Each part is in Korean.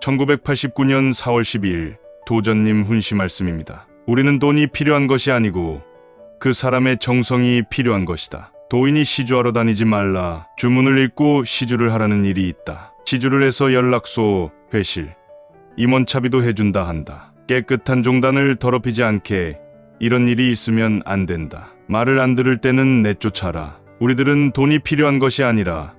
1989년 4월 12일 도전님 훈시 말씀입니다. 우리는 돈이 필요한 것이 아니고 그 사람의 정성이 필요한 것이다. 도인이 시주하러 다니지 말라. 주문을 읽고 시주를 하라는 일이 있다. 시주를 해서 연락소, 회실, 임원차비도 해준다 한다. 깨끗한 종단을 더럽히지 않게 이런 일이 있으면 안 된다. 말을 안 들을 때는 내쫓아라. 우리들은 돈이 필요한 것이 아니라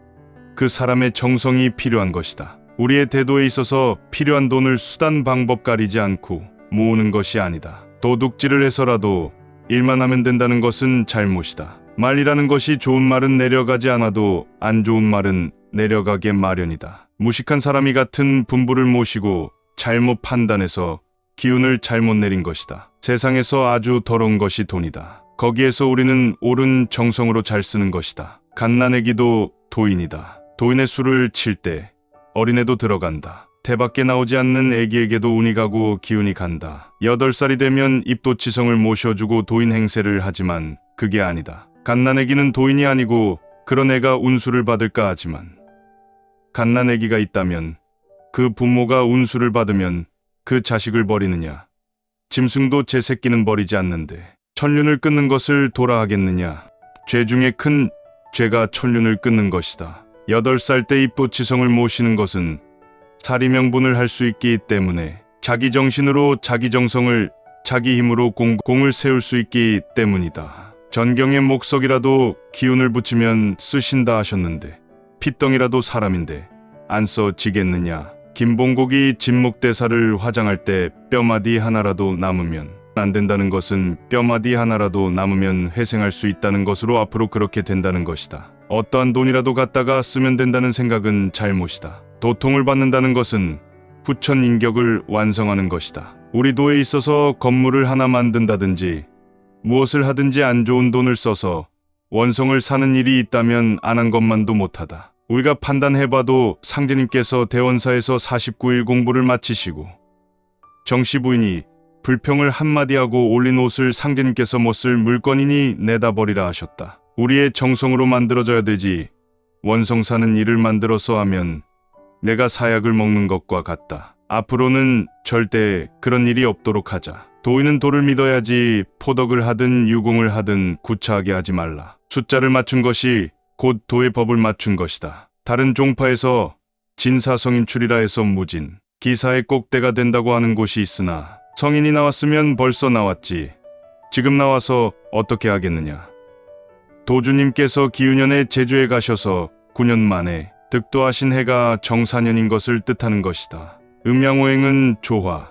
그 사람의 정성이 필요한 것이다. 우리의 대도에 있어서 필요한 돈을 수단 방법 가리지 않고 모으는 것이 아니다. 도둑질을 해서라도 일만 하면 된다는 것은 잘못이다. 말이라는 것이 좋은 말은 내려가지 않아도 안 좋은 말은 내려가게 마련이다. 무식한 사람이 같은 분부를 모시고 잘못 판단해서 기운을 잘못 내린 것이다. 세상에서 아주 더러운 것이 돈이다. 거기에서 우리는 옳은 정성으로 잘 쓰는 것이다. 갓난애기도 도인이다. 도인의 수를 칠 때 어린애도 들어간다. 태 밖에 나오지 않는 애기에게도 운이 가고 기운이 간다. 8살이 되면 입도치성을 모셔주고 도인 행세를 하지만 그게 아니다. 갓난애기는 도인이 아니고 그런 애가 운수를 받을까 하지만 갓난애기가 있다면 그 부모가 운수를 받으면 그 자식을 버리느냐. 짐승도 제 새끼는 버리지 않는데 천륜을 끊는 것을 도라 하겠느냐. 죄 중에 큰 죄가 천륜을 끊는 것이다. 8살 때 입도치성을 모시는 것은 사리명분을 할 수 있기 때문에 자기 정신으로 자기 정성을 자기 힘으로 공을 세울 수 있기 때문이다. 전경의 목석이라도 기운을 붙이면 쓰신다 하셨는데 핏덩이라도 사람인데 안 써지겠느냐. 김봉곡이 진목대사를 화장할 때 뼈마디 하나라도 남으면 안 된다는 것은 뼈마디 하나라도 남으면 회생할 수 있다는 것으로 앞으로 그렇게 된다는 것이다. 어떠한 돈이라도 갖다가 쓰면 된다는 생각은 잘못이다. 도통을 받는다는 것은 후천인격을 완성하는 것이다. 우리 도에 있어서 건물을 하나 만든다든지 무엇을 하든지 안 좋은 돈을 써서 원성을 사는 일이 있다면 안 한 것만도 못하다. 우리가 판단해봐도 상제님께서 대원사에서 49일 공부를 마치시고 정씨 부인이 불평을 한마디 하고 올린 옷을 상제님께서 못 쓸 물건이니 내다 버리라 하셨다. 우리의 정성으로 만들어져야 되지 원성 사는 일을 만들어서 하면 내가 사약을 먹는 것과 같다. 앞으로는 절대 그런 일이 없도록 하자. 도인은 도를 믿어야지 포덕을 하든 유공을 하든 구차하게 하지 말라. 숫자를 맞춘 것이 곧 도의 법을 맞춘 것이다. 다른 종파에서 진사성인출이라 해서 무진, 기사의 꼭대가 된다고 하는 곳이 있으나 성인이 나왔으면 벌써 나왔지. 지금 나와서 어떻게 하겠느냐. 도주님께서 기운년에 제주에 가셔서 9년 만에 득도하신 해가 정사년인 것을 뜻하는 것이다. 음양오행은 조화,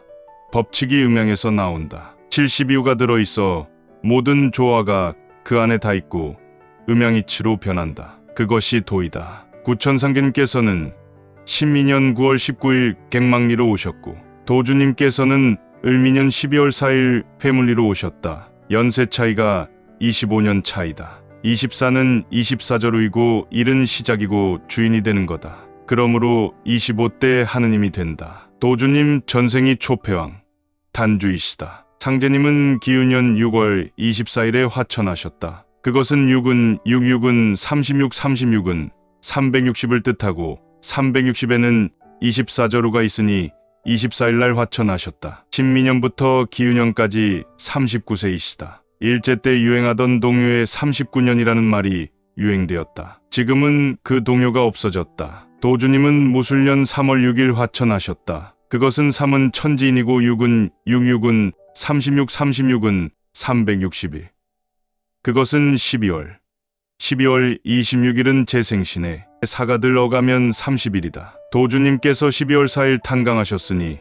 법칙이 음양에서 나온다. 72호가 들어있어 모든 조화가 그 안에 다 있고 음양이치로 변한다. 그것이 도이다. 구천상계님께서는 신민년 9월 19일 객망리로 오셨고 도주님께서는 을미년 12월 4일 회물리로 오셨다. 연세 차이가 25년 차이다. 24는 24절우이고 1은 시작이고 주인이 되는 거다. 그러므로 25대 하느님이 된다. 도주님 전생이 초패왕, 단주이시다. 상제님은 기운년 6월 24일에 화천하셨다. 그것은 6은 66은 36은 360을 뜻하고 360에는 24절우가 있으니 24일날 화천하셨다. 신민년부터 기운년까지 39세이시다. 일제 때 유행하던 동요의 39년이라는 말이 유행되었다. 지금은 그 동요가 없어졌다. 도주님은 무술년 3월 6일 화천하셨다. 그것은 3은 천지인이고 6은 36은 361. 그것은 12월 26일은 제생신에 사가들 어가면 30일이다. 도주님께서 12월 4일 탄강하셨으니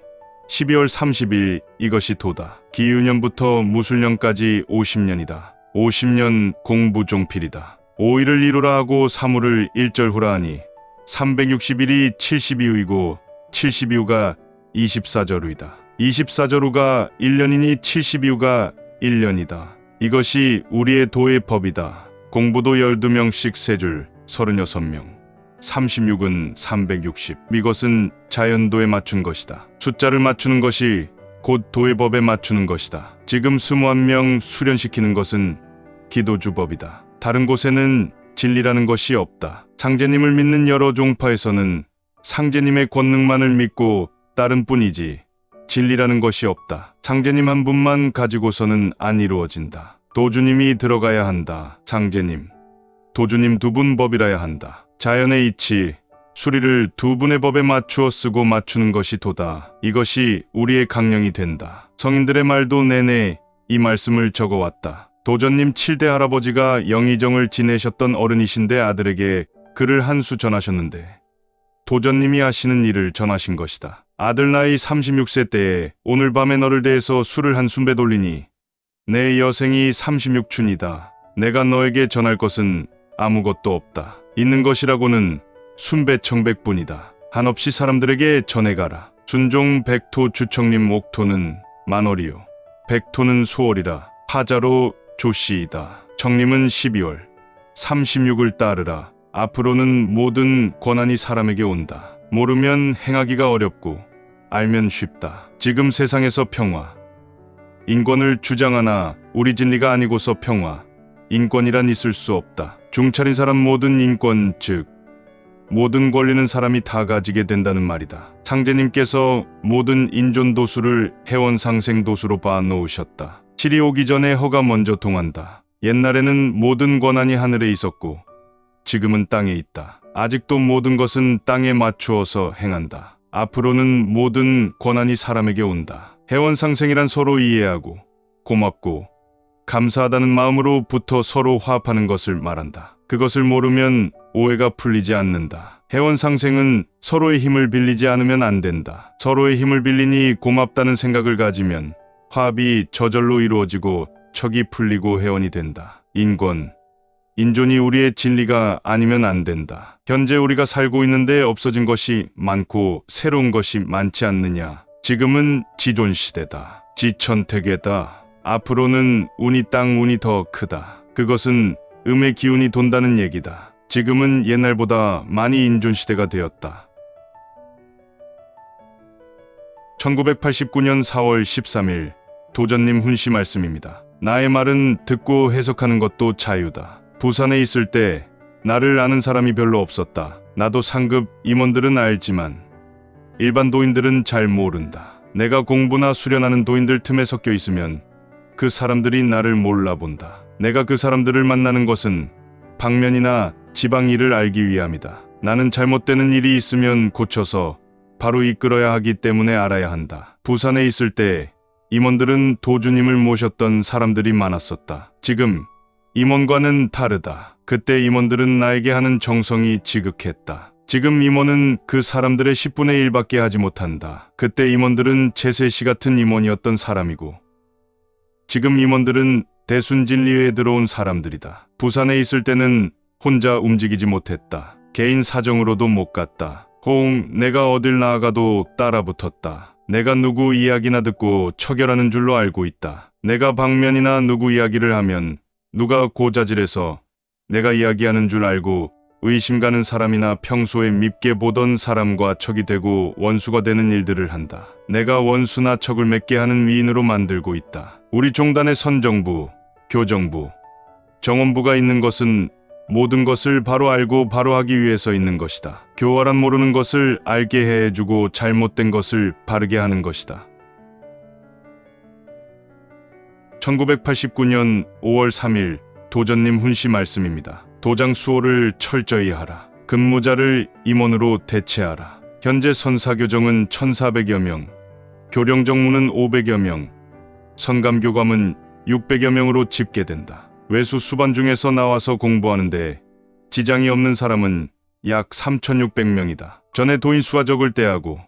12월 30일 이것이 도다. 기유년부터 무술년까지 50년이다. 50년 공부종필이다. 5일을 이루라 하고 3일을 1절후라 하니 360일이 72후이고 72후가 24절후이다. 24절후가 1년이니 72후가 1년이다. 이것이 우리의 도의 법이다. 공부도 12명씩 3줄 36명. 36은 360. 이것은 자연도에 맞춘 것이다. 숫자를 맞추는 것이 곧 도의 법에 맞추는 것이다. 지금 21명 수련시키는 것은 기도주법이다. 다른 곳에는 진리라는 것이 없다. 상제님을 믿는 여러 종파에서는 상제님의 권능만을 믿고 따른 뿐이지 진리라는 것이 없다. 상제님 한 분만 가지고서는 안 이루어진다. 도주님이 들어가야 한다. 상제님, 도주님 두 분 법이라야 한다. 자연의 이치, 수리를 두 분의 법에 맞추어 쓰고 맞추는 것이 도다. 이것이 우리의 강령이 된다. 성인들의 말도 내내 이 말씀을 적어왔다. 도전님 7대 할아버지가 영의정을 지내셨던 어른이신데 아들에게 글을 한 수 전하셨는데 도전님이 하시는 일을 전하신 것이다. 아들 나이 36세 때에 오늘 밤에 너를 대해서 술을 한 순배 돌리니 내 여생이 36춘이다. 내가 너에게 전할 것은 아무것도 없다. 있는 것이라고는 순배 청백뿐이다. 한없이 사람들에게 전해가라. 순종 백토 주청님 옥토는 만월이요 백토는 소월이라. 하자로 조씨이다. 청님은 12월 36을 따르라. 앞으로는 모든 권한이 사람에게 온다. 모르면 행하기가 어렵고 알면 쉽다. 지금 세상에서 평화, 인권을 주장하나 우리 진리가 아니고서 평화, 인권이란 있을 수 없다. 중차린 사람 모든 인권, 즉 모든 권리는 사람이 다 가지게 된다는 말이다. 상제님께서 모든 인존도수를 해원상생도수로 봐놓으셨다. 칠이 오기 전에 허가 먼저 통한다. 옛날에는 모든 권한이 하늘에 있었고 지금은 땅에 있다. 아직도 모든 것은 땅에 맞추어서 행한다. 앞으로는 모든 권한이 사람에게 온다. 해원상생이란 서로 이해하고 고맙고 감사하다는 마음으로부터 서로 화합하는 것을 말한다. 그것을 모르면 오해가 풀리지 않는다. 해원상생은 서로의 힘을 빌리지 않으면 안 된다. 서로의 힘을 빌리니 고맙다는 생각을 가지면 화합이 저절로 이루어지고 척이 풀리고 해원이 된다. 인권, 인존이 우리의 진리가 아니면 안 된다. 현재 우리가 살고 있는데 없어진 것이 많고 새로운 것이 많지 않느냐. 지금은 지존 시대다. 지천태계다. 앞으로는 운이 땅 운이 더 크다. 그것은 음의 기운이 돈다는 얘기다. 지금은 옛날보다 많이 인존 시대가 되었다. 1989년 4월 13일 도전님 훈시 말씀입니다. 나의 말은 듣고 해석하는 것도 자유다. 부산에 있을 때 나를 아는 사람이 별로 없었다. 나도 상급 임원들은 알지만 일반 도인들은 잘 모른다. 내가 공부나 수련하는 도인들 틈에 섞여 있으면 그 사람들이 나를 몰라본다. 내가 그 사람들을 만나는 것은 방면이나 지방 일을 알기 위함이다. 나는 잘못되는 일이 있으면 고쳐서 바로 이끌어야 하기 때문에 알아야 한다. 부산에 있을 때 임원들은 도주님을 모셨던 사람들이 많았었다. 지금 임원과는 다르다. 그때 임원들은 나에게 하는 정성이 지극했다. 지금 임원은 그 사람들의 10분의 1밖에 하지 못한다. 그때 임원들은 제세씨 같은 임원이었던 사람이고 지금 임원들은 대순진리회에 들어온 사람들이다. 부산에 있을 때는 혼자 움직이지 못했다. 개인 사정으로도 못 갔다. 내가 어딜 나아가도 따라붙었다. 내가 누구 이야기나 듣고 처결하는 줄로 알고 있다. 내가 방면이나 누구 이야기를 하면 누가 고자질해서 내가 이야기하는 줄 알고 의심 가는 사람이나 평소에 밉게 보던 사람과 척이 되고 원수가 되는 일들을 한다. 내가 원수나 척을 맺게 하는 위인으로 만들고 있다. 우리 종단의 선정부, 교정부, 정원부가 있는 것은 모든 것을 바로 알고 바로 하기 위해서 있는 것이다. 교활한 모르는 것을 알게 해주고 잘못된 것을 바르게 하는 것이다. 1989년 5월 3일 도전님 훈시 말씀입니다. 도장 수호를 철저히 하라. 근무자를 임원으로 대체하라. 현재 선사교정은 1,400여 명, 교령정무는 500여 명, 선감교감은 600여 명으로 집계된다. 외수 수반 중에서 나와서 공부하는데 지장이 없는 사람은 약 3,600명이다. 전에 도인 수가 적을 때하고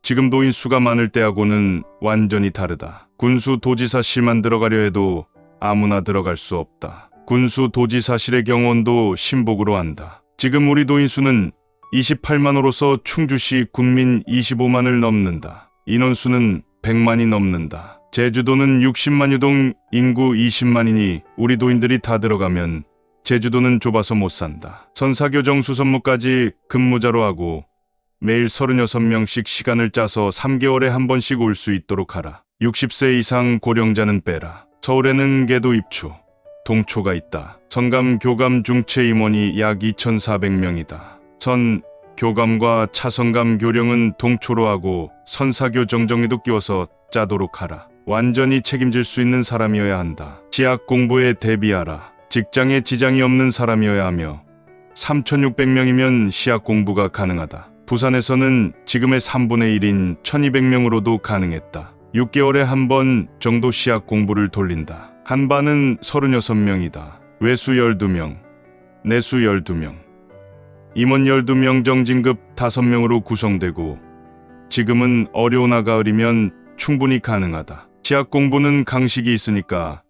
지금 도인 수가 많을 때하고는 완전히 다르다. 군수 도지사실만 들어가려 해도 아무나 들어갈 수 없다. 군수 도지사실의 경원도 신복으로 한다. 지금 우리 도인 수는 28만으로서 충주시 군민 25만을 넘는다. 인원수는 100만이 넘는다. 제주도는 60만 유동 인구 20만이니 우리 도인들이 다 들어가면 제주도는 좁아서 못 산다. 선사교정 수선무까지 근무자로 하고 매일 36명씩 시간을 짜서 3개월에 한 번씩 올 수 있도록 하라. 60세 이상 고령자는 빼라. 서울에는 계도 입추, 동초가 있다. 선감, 교감, 중체 임원이 약 2,400명이다. 선, 교감과 차성감 교령은 동초로 하고 선사교 정정리도 끼워서 짜도록 하라. 완전히 책임질 수 있는 사람이어야 한다. 치약 공부에 대비하라. 직장에 지장이 없는 사람이어야 하며 3,600명이면 시약 공부가 가능하다. 부산에서는 지금의 3분의 1인 1,200명으로도 가능했다. 6개월에 한 번 정도 시약 공부를 돌린다. 한 반은 36명이다. 외수 12명, 내수 12명, 임원 12명, 정진급 5명으로 구성되고 지금은 어려우나 가을이면 충분히 가능하다. 시약 공부는 강식이 있으니까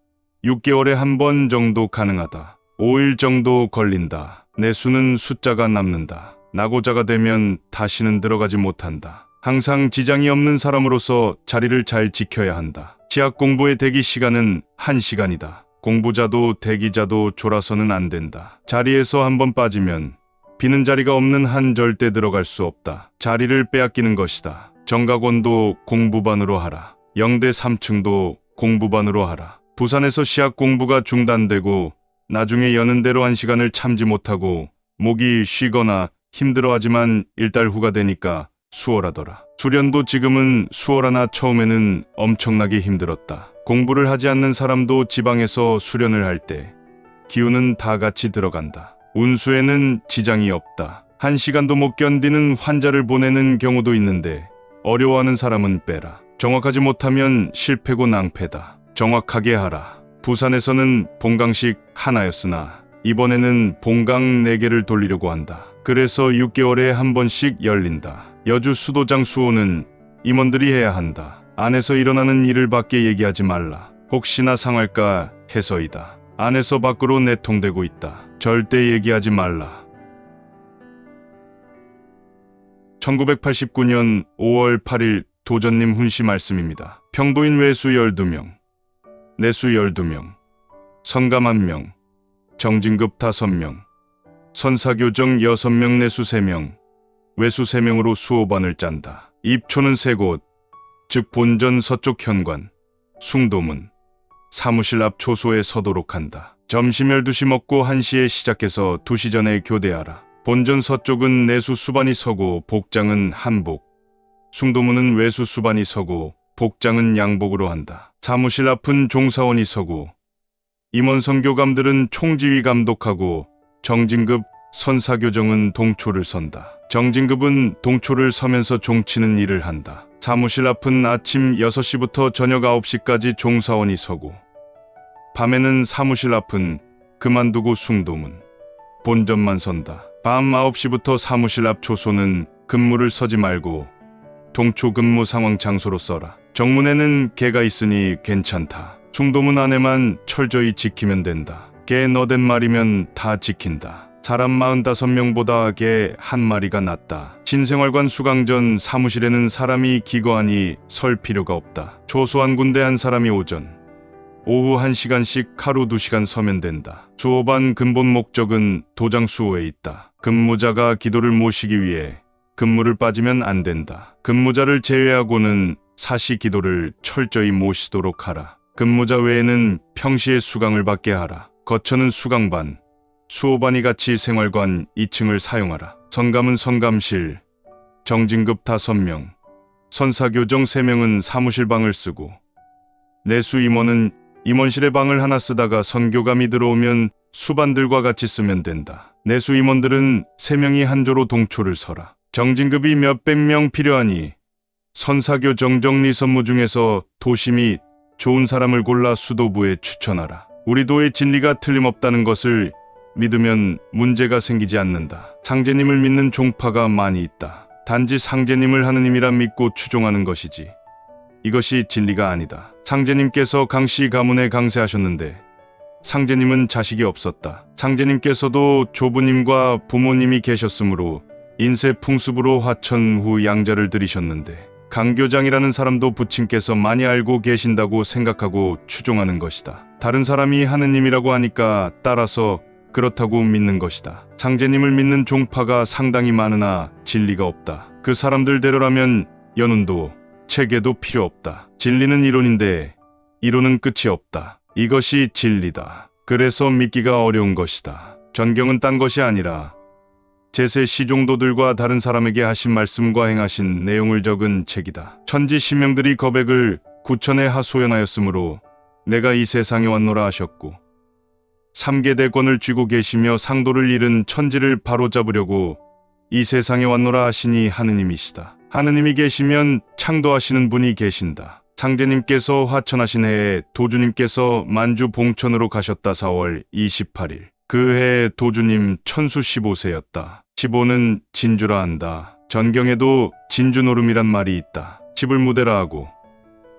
6개월에 한 번 정도 가능하다. 5일 정도 걸린다. 내수는 숫자가 남는다. 낙오자가 되면 다시는 들어가지 못한다. 항상 지장이 없는 사람으로서 자리를 잘 지켜야 한다. 시약 공부의 대기 시간은 1시간이다. 공부자도 대기자도 졸아서는 안 된다. 자리에서 한 번 빠지면 비는 자리가 없는 한 절대 들어갈 수 없다. 자리를 빼앗기는 것이다. 정각원도 공부반으로 하라. 영대 3층도 공부반으로 하라. 부산에서 시약 공부가 중단되고 나중에 여는 대로 1시간을 참지 못하고 목이 쉬거나 힘들어하지만 1달 후가 되니까 수월하더라. 수련도 지금은 수월하나 처음에는 엄청나게 힘들었다. 공부를 하지 않는 사람도 지방에서 수련을 할 때 기운은 다 같이 들어간다. 운수에는 지장이 없다. 1시간도 못 견디는 환자를 보내는 경우도 있는데 어려워하는 사람은 빼라. 정확하지 못하면 실패고 낭패다. 정확하게 하라. 부산에서는 본강식 하나였으나 이번에는 본강 4개를 돌리려고 한다. 그래서 6개월에 한 번씩 열린다. 여주 수도장 수호는 임원들이 해야 한다. 안에서 일어나는 일을 밖에 얘기하지 말라. 혹시나 상할까 해서이다. 안에서 밖으로 내통되고 있다. 절대 얘기하지 말라. 1989년 5월 8일 도전님 훈시 말씀입니다. 평도인 외수 12명, 내수 12명, 성감 1명, 정진급 5명, 선사교정 6명, 내수 3명, 외수 3명으로 수호반을 짠다. 입초는 3곳, 즉 본전 서쪽 현관, 숭도문, 사무실 앞 초소에 서도록 한다. 점심 12시 먹고 1시에 시작해서 2시 전에 교대하라. 본전 서쪽은 내수 수반이 서고 복장은 한복, 숭도문은 외수 수반이 서고 복장은 양복으로 한다. 사무실 앞은 종사원이 서고 임원 선교감들은 총지휘 감독하고 정진급 선사교정은 동초를 선다. 정진급은 동초를 서면서 종치는 일을 한다. 사무실 앞은 아침 6시부터 저녁 9시까지 종사원이 서고 밤에는 사무실 앞은 그만두고 숭도문, 본전만 선다. 밤 9시부터 사무실 앞 초소는 근무를 서지 말고 동초 근무 상황 장소로 써라. 정문에는 개가 있으니 괜찮다. 숭도문 안에만 철저히 지키면 된다. 개 너댓 마리면 다 지킨다. 사람 45명보다 개 1마리가 낫다. 신생활관 수강전 사무실에는 사람이 기거하니 설 필요가 없다. 초소한 군데 한 사람이 오전, 오후 1시간씩 하루 2시간 서면 된다. 수호반 근본 목적은 도장 수호에 있다. 근무자가 기도를 모시기 위해 근무를 빠지면 안 된다. 근무자를 제외하고는 사시 기도를 철저히 모시도록 하라. 근무자 외에는 평시에 수강을 받게 하라. 거처는 수강반, 수호반이 같이 생활관 2층을 사용하라. 성감은 성감실, 정진급 5명, 선사교정 3명은 사무실 방을 쓰고 내수 임원은 임원실의 방을 하나 쓰다가 선교감이 들어오면 수반들과 같이 쓰면 된다. 내수 임원들은 3명이 한 조로 동초를 서라. 정진급이 몇백 명 필요하니 선사교 정정리 선무 중에서 도심이 좋은 사람을 골라 수도부에 추천하라. 우리 도의 진리가 틀림없다는 것을 믿으면 문제가 생기지 않는다. 상제님을 믿는 종파가 많이 있다. 단지 상제님을 하느님이라 믿고 추종하는 것이지 이것이 진리가 아니다. 상제님께서 강씨 가문에 강세하셨는데 상제님은 자식이 없었다. 상제님께서도 조부님과 부모님이 계셨으므로 인세 풍습으로 화천 후 양자를 들이셨는데 강교장이라는 사람도 부친께서 많이 알고 계신다고 생각하고 추종하는 것이다. 다른 사람이 하느님이라고 하니까 따라서 그렇다고 믿는 것이다. 상제님을 믿는 종파가 상당히 많으나 진리가 없다. 그 사람들대로라면 연운도 체계도 필요 없다. 진리는 이론인데 이론은 끝이 없다. 이것이 진리다. 그래서 믿기가 어려운 것이다. 전경은 딴 것이 아니라 제세 시종도들과 다른 사람에게 하신 말씀과 행하신 내용을 적은 책이다. 천지 신명들이 거백을 구천에 하소연하였으므로 내가 이 세상에 왔노라 하셨고, 삼계 대권을 쥐고 계시며 상도를 잃은 천지를 바로잡으려고 이 세상에 왔노라 하시니 하느님이시다. 하느님이 계시면 창도하시는 분이 계신다. 상제님께서 화천하신 해에 도주님께서 만주 봉천으로 가셨다. 4월 28일. 그 해에 도주님 천수 15세였다. 15는 진주라 한다. 전경에도 진주노름이란 말이 있다. 집을 무대라 하고,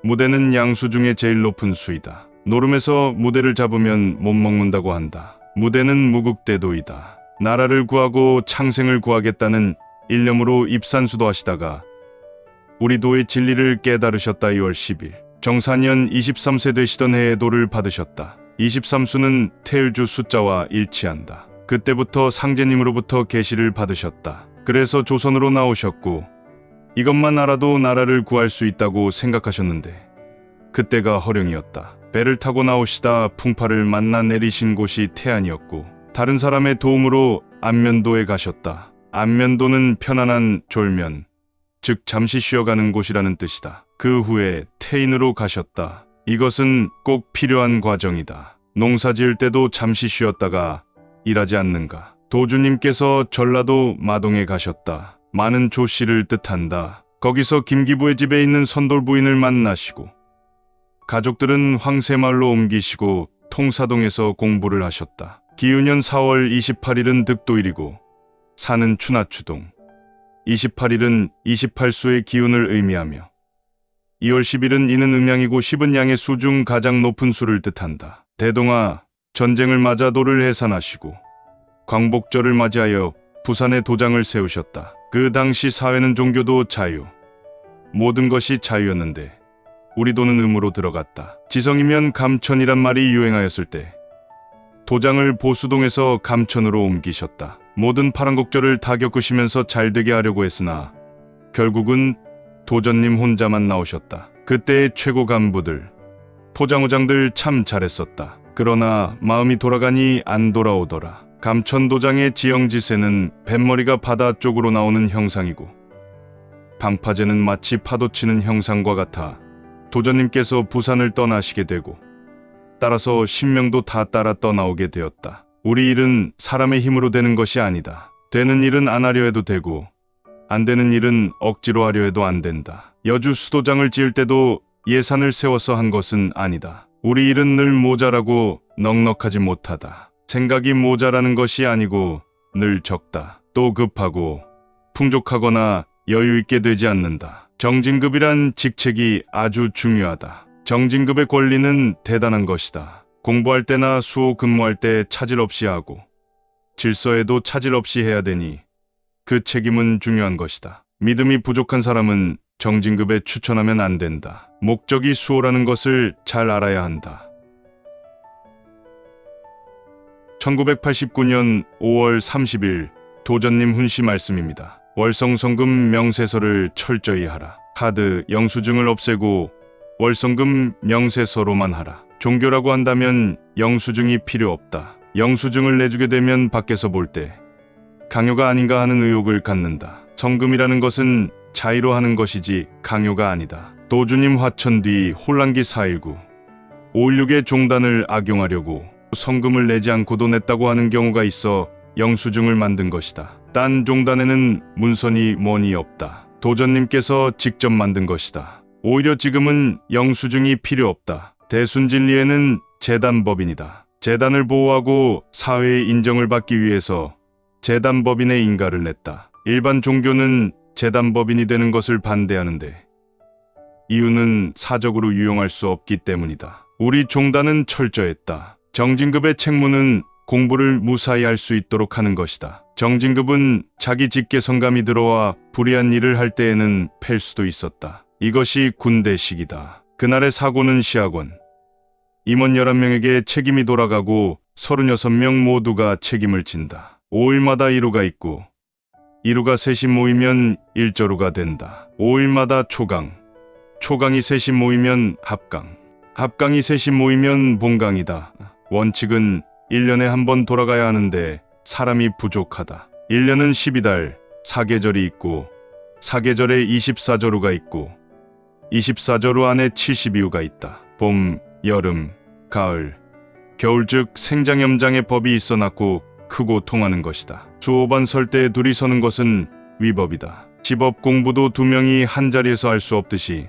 무대는 양수 중에 제일 높은 수이다. 노름에서 무대를 잡으면 못 먹는다고 한다. 무대는 무국대도이다. 나라를 구하고 창생을 구하겠다는 일념으로 입산수도하시다가 우리 도의 진리를 깨달으셨다. 2월 10일. 정사년 23세 되시던 해에 도를 받으셨다. 23수는 태을주 숫자와 일치한다. 그때부터 상제님으로부터 계시를 받으셨다. 그래서 조선으로 나오셨고, 이것만 알아도 나라를 구할 수 있다고 생각하셨는데 그때가 허령이었다. 배를 타고 나오시다 풍파를 만나 내리신 곳이 태안이었고, 다른 사람의 도움으로 안면도에 가셨다. 안면도는 편안한 졸면, 즉 잠시 쉬어가는 곳이라는 뜻이다. 그 후에 태인으로 가셨다. 이것은 꼭 필요한 과정이다. 농사 지을 때도 잠시 쉬었다가 일하지 않는가. 도주님께서 전라도 마동에 가셨다. 많은 조씨를 뜻한다. 거기서 김기부의 집에 있는 선돌 부인을 만나시고, 가족들은 황새마을로 옮기시고 통사동에서 공부를 하셨다. 기유년 4월 28일은 득도일이고 사는 추나추동, 28일은 28수의 기운을 의미하며 2월 10일은 이는 음양이고 10은 양의 수 중 가장 높은 수를 뜻한다. 대동아, 전쟁을 맞아 도를 해산하시고 광복절을 맞이하여 부산에 도장을 세우셨다. 그 당시 사회는 종교도 자유, 모든 것이 자유였는데 우리 도는 음으로 들어갔다. 지성이면 감천이란 말이 유행하였을 때 도장을 보수동에서 감천으로 옮기셨다. 모든 파란곡절을 다 겪으시면서 잘되게 하려고 했으나 결국은 도전님 혼자만 나오셨다. 그때의 최고 간부들, 포장호장들 참 잘했었다. 그러나 마음이 돌아가니 안 돌아오더라. 감천도장의 지형지세는 뱃머리가 바다 쪽으로 나오는 형상이고, 방파제는 마치 파도치는 형상과 같아 도전님께서 부산을 떠나시게 되고, 따라서 신명도 다 따라 떠나오게 되었다. 우리 일은 사람의 힘으로 되는 것이 아니다. 되는 일은 안 하려 해도 되고, 안 되는 일은 억지로 하려 해도 안 된다. 여주 수도장을 지을 때도 예산을 세워서 한 것은 아니다. 우리 일은 늘 모자라고 넉넉하지 못하다. 생각이 모자라는 것이 아니고 늘 적다. 또 급하고 풍족하거나 여유 있게 되지 않는다. 정진급이란 직책이 아주 중요하다. 정진급의 권리는 대단한 것이다. 공부할 때나 수호 근무할 때 차질 없이 하고 질서에도 차질 없이 해야 되니 그 책임은 중요한 것이다. 믿음이 부족한 사람은 정진급에 추천하면 안 된다. 목적이 수호라는 것을 잘 알아야 한다. 1989년 5월 30일 도전님 훈시 말씀입니다. 월성성금 명세서를 철저히 하라. 카드 영수증을 없애고 월성금 명세서로만 하라. 종교라고 한다면 영수증이 필요 없다. 영수증을 내주게 되면 밖에서 볼 때 강요가 아닌가 하는 의혹을 갖는다. 성금이라는 것은 자의로 하는 것이지 강요가 아니다. 도주님 화천 뒤 혼란기 4.19, 5.16의 종단을 악용하려고 성금을 내지 않고도 냈다고 하는 경우가 있어 영수증을 만든 것이다. 딴 종단에는 문서니 뭐니 없다. 도전님께서 직접 만든 것이다. 오히려 지금은 영수증이 필요 없다. 대순진리에는 재단법인이다. 재단을 보호하고 사회의 인정을 받기 위해서 재단법인의 인가를 냈다. 일반 종교는 재단법인이 되는 것을 반대하는데 이유는 사적으로 유용할 수 없기 때문이다. 우리 종단은 철저했다. 정진급의 책무는 공부를 무사히 할 수 있도록 하는 것이다. 정진급은 자기 직계 성감이 들어와 불의한 일을 할 때에는 팰 수도 있었다. 이것이 군대식이다. 그날의 사고는 시학원 임원 11명에게 책임이 돌아가고 36명 모두가 책임을 진다. 5일마다 이루가 있고 이루가 셋이 모이면 일조루가 된다. 5일마다 초강, 초강이 셋이 모이면 합강, 합강이 셋이 모이면 본강이다. 원칙은 1년에 한 번 돌아가야 하는데 사람이 부족하다. 1년은 12달, 사계절이 있고 사계절에 24저루가 있고 24저루 안에 72우가 있다. 봄, 여름, 가을, 겨울 즉 생장염장의 법이 있어 낳고 크고 통하는 것이다. 수오반 설 때 둘이 서는 것은 위법이다. 집업 공부도 두 명이 한 자리에서 할 수 없듯이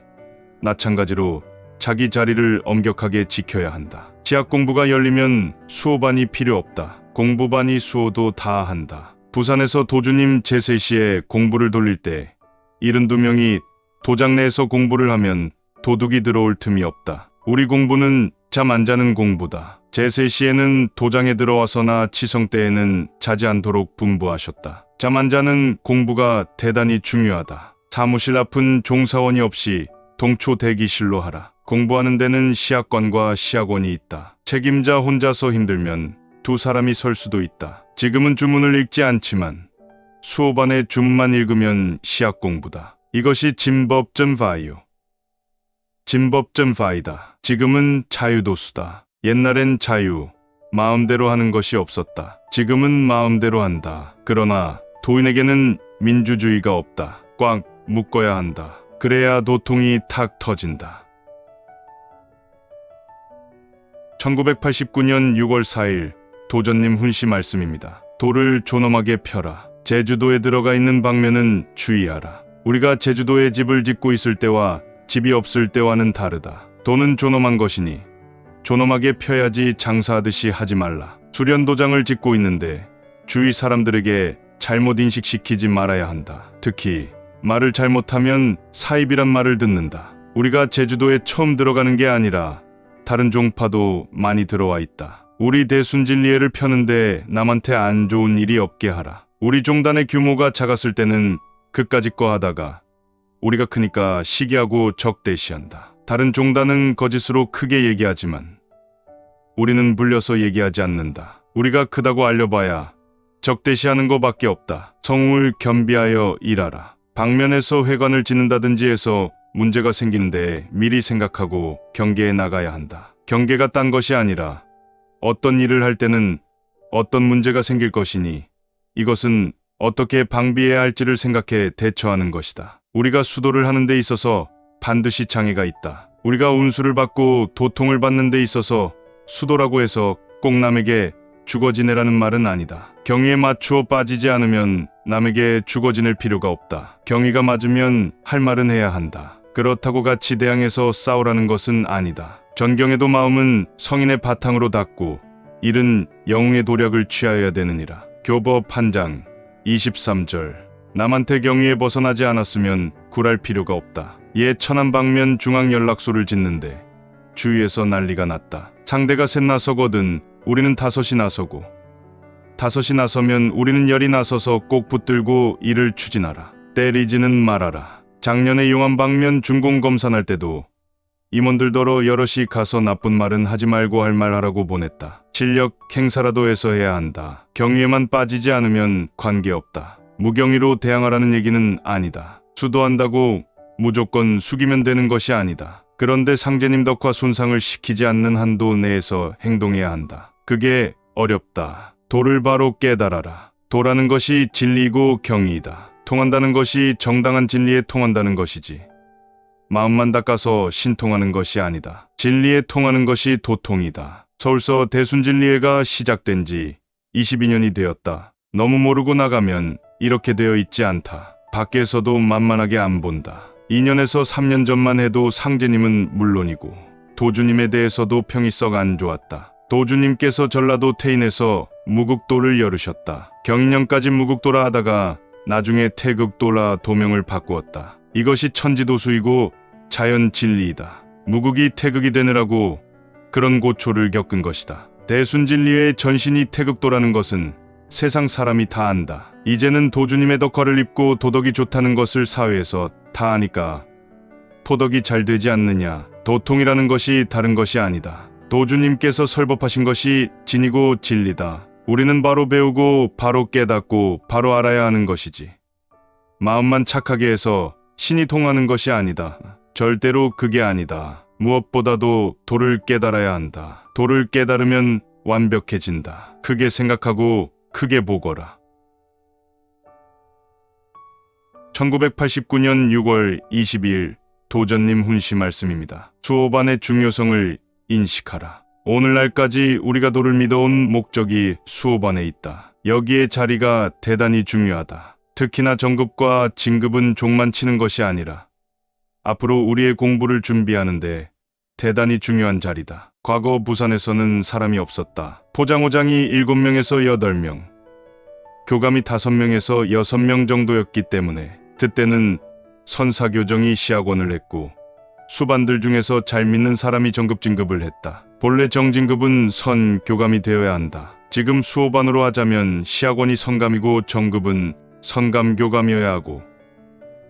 마찬가지로 자기 자리를 엄격하게 지켜야 한다. 지학 공부가 열리면 수오반이 필요 없다. 공부반이 수오도 다 한다. 부산에서 도주님 제세시에 공부를 돌릴 때 72명이 도장 내에서 공부를 하면 도둑이 들어올 틈이 없다. 우리 공부는 잠 안 자는 공부다. 제세시에는 도장에 들어와서나 치성 때에는 자지 않도록 분부하셨다. 잠 안 자는 공부가 대단히 중요하다. 사무실 앞은 종사원이 없이 동초 대기실로 하라. 공부하는 데는 시학관과 시학원이 있다. 책임자 혼자서 힘들면 두 사람이 설 수도 있다. 지금은 주문을 읽지 않지만 수오반에 주문만 읽으면 시학 공부다. 이것이 진법점파이요. 진법점파이다. 지금은 자유도수다. 옛날엔 자유, 마음대로 하는 것이 없었다. 지금은 마음대로 한다. 그러나 도인에게는 민주주의가 없다. 꽉 묶어야 한다. 그래야 도통이 탁 터진다. 1989년 6월 4일 도전님 훈시 말씀입니다. 돌을 존엄하게 펴라. 제주도에 들어가 있는 방면은 주의하라. 우리가 제주도에 집을 짓고 있을 때와 집이 없을 때와는 다르다. 도는 존엄한 것이니 존엄하게 펴야지 장사하듯이 하지 말라. 수련도장을 짓고 있는데 주위 사람들에게 잘못 인식시키지 말아야 한다. 특히 말을 잘못하면 사입이란 말을 듣는다. 우리가 제주도에 처음 들어가는 게 아니라 다른 종파도 많이 들어와 있다. 우리 대순진리회를 펴는데 남한테 안 좋은 일이 없게 하라. 우리 종단의 규모가 작았을 때는 그까짓 거 하다가 우리가 크니까 시기하고 적대시한다. 다른 종단은 거짓으로 크게 얘기하지만 우리는 불려서 얘기하지 않는다. 우리가 크다고 알려봐야 적대시하는 거밖에 없다. 성을 겸비하여 일하라. 방면에서 회관을 짓는다든지 해서 문제가 생기는데 미리 생각하고 경계에 나가야 한다. 경계가 딴 것이 아니라 어떤 일을 할 때는 어떤 문제가 생길 것이니 이것은 어떻게 방비해야 할지를 생각해 대처하는 것이다. 우리가 수도를 하는 데 있어서 반드시 장애가 있다. 우리가 운수를 받고 도통을 받는 데 있어서 수도라고 해서 꼭 남에게 죽어 지내라는 말은 아니다. 경의에 맞추어 빠지지 않으면 남에게 죽어 지낼 필요가 없다. 경의가 맞으면 할 말은 해야 한다. 그렇다고 같이 대항해서 싸우라는 것은 아니다. 전경에도 마음은 성인의 바탕으로 닦고 일은 영웅의 도략을 취하여야 되느니라. 교법 한 장 23절. 남한테 경의에 벗어나지 않았으면 굴할 필요가 없다. 옛 천안방면 중앙연락소를 짓는데 주위에서 난리가 났다. 상대가 셋 나서거든 우리는 다섯이 나서고 다섯이 나서면 우리는 열이 나서서 꼭 붙들고 일을 추진하라. 때리지는 말아라. 작년에 용안방면 준공검산할 때도 임원들더러 여럿이 가서 나쁜 말은 하지 말고 할 말 하라고 보냈다. 실력 행사라도 해서 해야 한다. 경위에만 빠지지 않으면 관계없다. 무경위로 대항하라는 얘기는 아니다. 수도한다고 무조건 숙이면 되는 것이 아니다. 그런데 상제님 덕화 손상을 시키지 않는 한도 내에서 행동해야 한다. 그게 어렵다. 도를 바로 깨달아라. 도라는 것이 진리이고 경이이다. 통한다는 것이 정당한 진리에 통한다는 것이지 마음만 닦아서 신통하는 것이 아니다. 진리에 통하는 것이 도통이다. 서울서 대순진리회가 시작된 지 22년이 되었다. 너무 모르고 나가면 이렇게 되어 있지 않다. 밖에서도 만만하게 안 본다. 2년에서 3년 전만 해도 상제님은 물론이고 도주님에 대해서도 평이 썩 안 좋았다. 도주님께서 전라도 태인에서 무국도를 열으셨다. 경인년까지 무국도라 하다가 나중에 태극도라 도명을 바꾸었다. 이것이 천지도수이고 자연 진리이다. 무국이 태극이 되느라고 그런 고초를 겪은 것이다. 대순진리의 전신이 태극도라는 것은 세상 사람이 다 안다. 이제는 도주님의 덕화를 입고 도덕이 좋다는 것을 사회에서 다 아니까 포덕이 잘 되지 않느냐. 도통이라는 것이 다른 것이 아니다. 도주님께서 설법하신 것이 진이고 진리다. 우리는 바로 배우고 바로 깨닫고 바로 알아야 하는 것이지. 마음만 착하게 해서 신이 통하는 것이 아니다. 절대로 그게 아니다. 무엇보다도 도를 깨달아야 한다. 도를 깨달으면 완벽해진다. 크게 생각하고 크게 보거라. 1989년 6월 22일 도전님 훈시 말씀입니다. 수호반의 중요성을 인식하라. 오늘날까지 우리가 도를 믿어온 목적이 수호반에 있다. 여기에 자리가 대단히 중요하다. 특히나 정급과 진급은 종만 치는 것이 아니라 앞으로 우리의 공부를 준비하는데 대단히 중요한 자리다. 과거 부산에서는 사람이 없었다. 포장호장이 7명에서 8명, 교감이 5명에서 6명 정도였기 때문에 그때는 선사교정이 시학원을 했고 수반들 중에서 잘 믿는 사람이 정급 진급을 했다. 본래 정진급은 선교감이 되어야 한다. 지금 수호반으로 하자면 시학원이 선감이고 정급은 선감교감이어야 하고